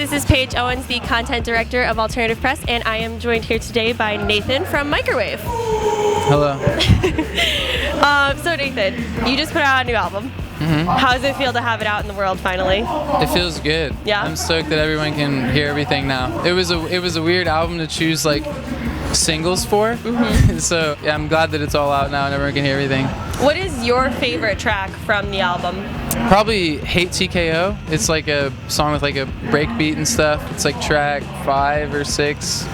this is Paige Owens, the content director of Alternative Press, and I am joined here today by Nathan from Microwave. Hello. So Nathan, you just put out a new album. Mm-hmm. How does it feel to have it out in the world finally? It feels good. Yeah. I'm stoked that everyone can hear everything now. It was a weird album to choose like singles for. Mm-hmm. So yeah, I'm glad that it's all out now and everyone can hear everything. What is your favorite track from the album? Probably Hate TKO. It's like a song with like a break beat and stuff. It's like track 5 or 6.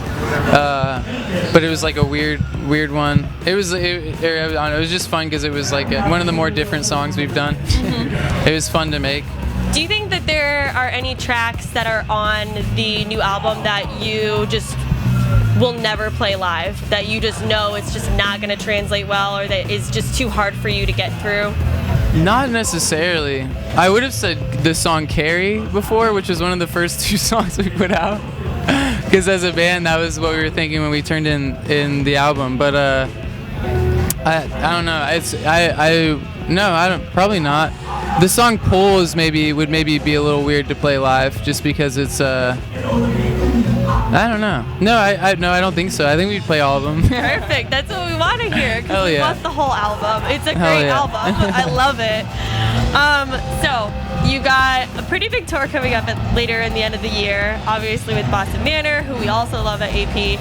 But it was like a weird one. It was just fun because it was like one of the more different songs we've done. Mm-hmm. It was fun to make. Do you think that there are any tracks that are on the new album that you just will never play live, that you just know it's just not going to translate well, or that is just too hard for you to get through? Not necessarily. I would have said the song Carrie before, which was one of the first 2 songs we put out. Because as a band, that was what we were thinking when we turned in the album. But I don't know. I don't. Probably not. The song Pull would maybe be a little weird to play live, just because it's I don't know. No, I don't think so. I think we'd play all of them. Perfect. That's what we want to hear, because we want the whole album. It's a great album. I love it. So you got a pretty big tour coming up later in the end of the year, obviously with Boston Manor, who we also love at AP.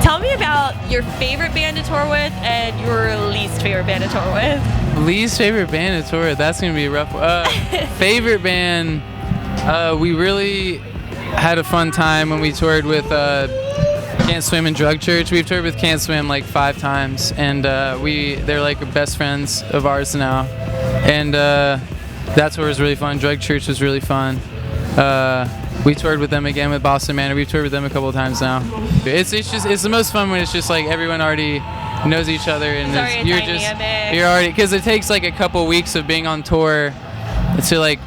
Tell me about your favorite band to tour with and your least favorite band to tour with. Least favorite band to tour with? That's going to be a rough one. Favorite band, we really had a fun time when we toured with Can't Swim and Drug Church. We've toured with Can't Swim like 5 times, and they're like best friends of ours now. And that tour was really fun. Drug Church was really fun. We toured with them again with Boston Manor. We've toured with them a couple of times now. It's the most fun when it's just like everyone already knows each other, and you're already, because it takes like a couple weeks of being on tour to like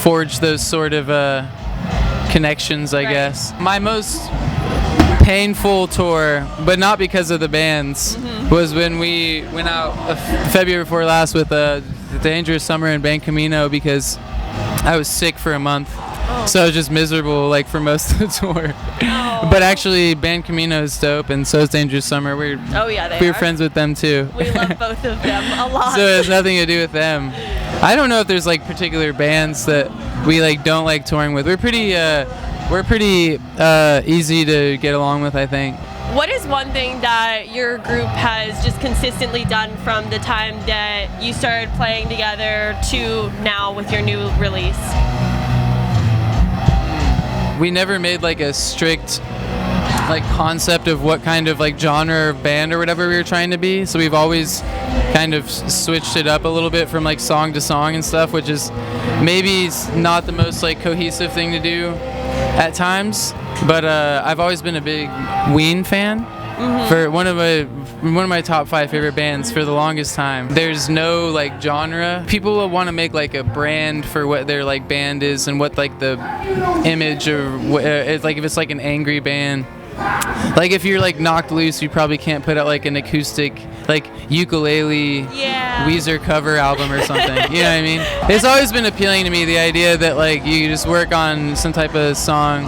forge those sort of connections, I guess. My most painful tour, but not because of the bands, was when we went out February before last with the Dangerous Summer in Ban Camino, because I was sick for a month. So I was just miserable like for most of the tour. But actually Ban Camino is dope, and so is Dangerous Summer. We're friends with them too. We love both of them a lot. So it has nothing to do with them. I don't know if there's like particular bands that we like don't like touring with. We're pretty easy to get along with, I think. What is one thing that your group has just consistently done from the time that you started playing together to now with your new release? We never made like a strict like concept of what kind of like genre of band or whatever we were trying to be. So we've always kind of switched it up a little bit from like song to song and stuff, which is maybe not the most like cohesive thing to do at times. But I've always been a big Ween fan. For one of my top 5 favorite bands for the longest time. There's no like genre. People will want to make like a brand for what their like band is and what like the image or it's like if it's like an angry band. Like if you're like Knocked Loose, you probably can't put out like an acoustic like ukulele Weezer cover album or something. You know what I mean? It's always been appealing to me, the idea that like you just work on some type of song.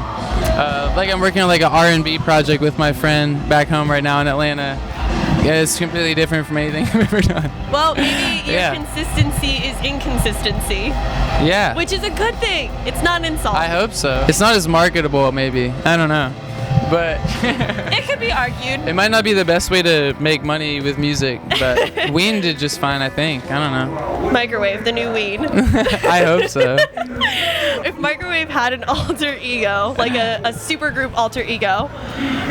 Like I'm working on like an R&B project with my friend back home right now in Atlanta. Yeah, it's completely different from anything I've ever done. Well, maybe your consistency is inconsistency. Yeah. Which is a good thing. It's not an insult. I hope so. It's not as marketable, maybe. I don't know. But it could be argued. It might not be the best way to make money with music, but Ween did just fine, I think. I don't know. Microwave, the new Ween. I hope so. If Microwave had an alter ego, like a supergroup alter ego,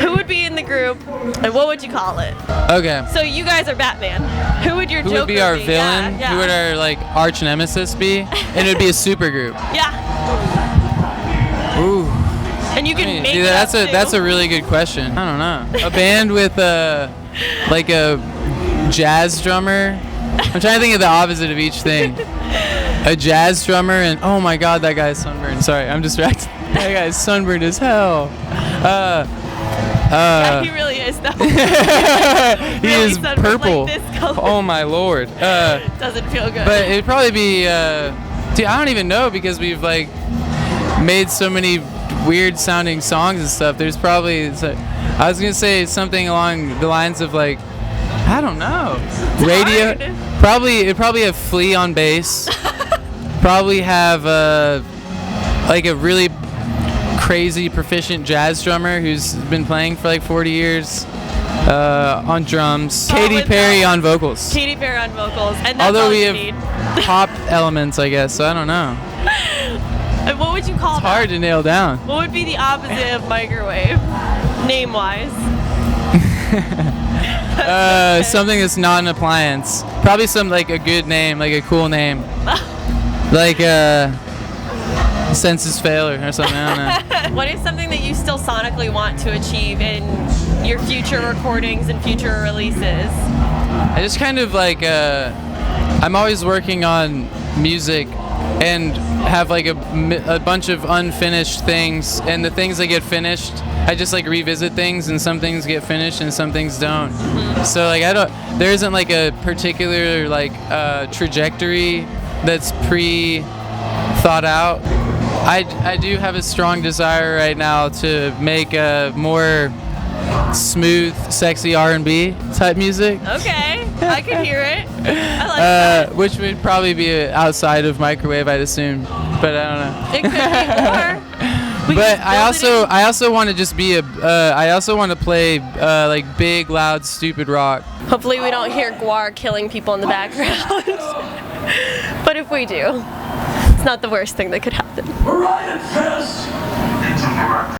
who would be in the group and what would you call it? Okay. So you guys are Batman. Who would your Joker be? Who would be our villain? Yeah. Who would our like arch nemesis be? And it would be a supergroup. Yeah. Ooh. And you can make that's a really good question. I don't know. A band with like a jazz drummer. I'm trying to think of the opposite of each thing. A jazz drummer and oh my god, that guy's sunburned. Sorry, I'm distracted. That guy's sunburned as hell. Yeah, he really is though. He really is purple. Like this color. Oh my lord. Doesn't feel good. But it'd probably be dude, I don't even know because we've like made so many weird sounding songs and stuff. There's probably, I was gonna say something along the lines of like, I don't know, radio. It'd probably have Flea on bass. Probably have like a really crazy proficient jazz drummer who's been playing for like 40 years on drums. Katy Perry on vocals. Katy Perry on vocals, and that's although all we you have need. pop elements, I guess. So I don't know. And what would you call It's that? hard to nail down. What would be the opposite of microwave, name-wise? Something that's not an appliance. Probably some like a good name, like a cool name. Like Senses Failure or something, I don't know. What is something that you still sonically want to achieve in your future recordings and future releases? I just kind of like, I'm always working on music and have like a bunch of unfinished things, and the things that get finished, I just like revisit things, and some things get finished and some things don't. Mm-hmm. So like there isn't like a particular like trajectory that's pre-thought out. I do have a strong desire right now to make a more smooth, sexy R&B type music. Okay, I can hear it. I like that. Which would probably be outside of microwave, I'd assume, but I don't know. It could be more. But I also want to just be I also want to play like big, loud, stupid rock. Hopefully we don't hear Guar killing people in the background. But if we do, it's not the worst thing that could happen. Riot Fest!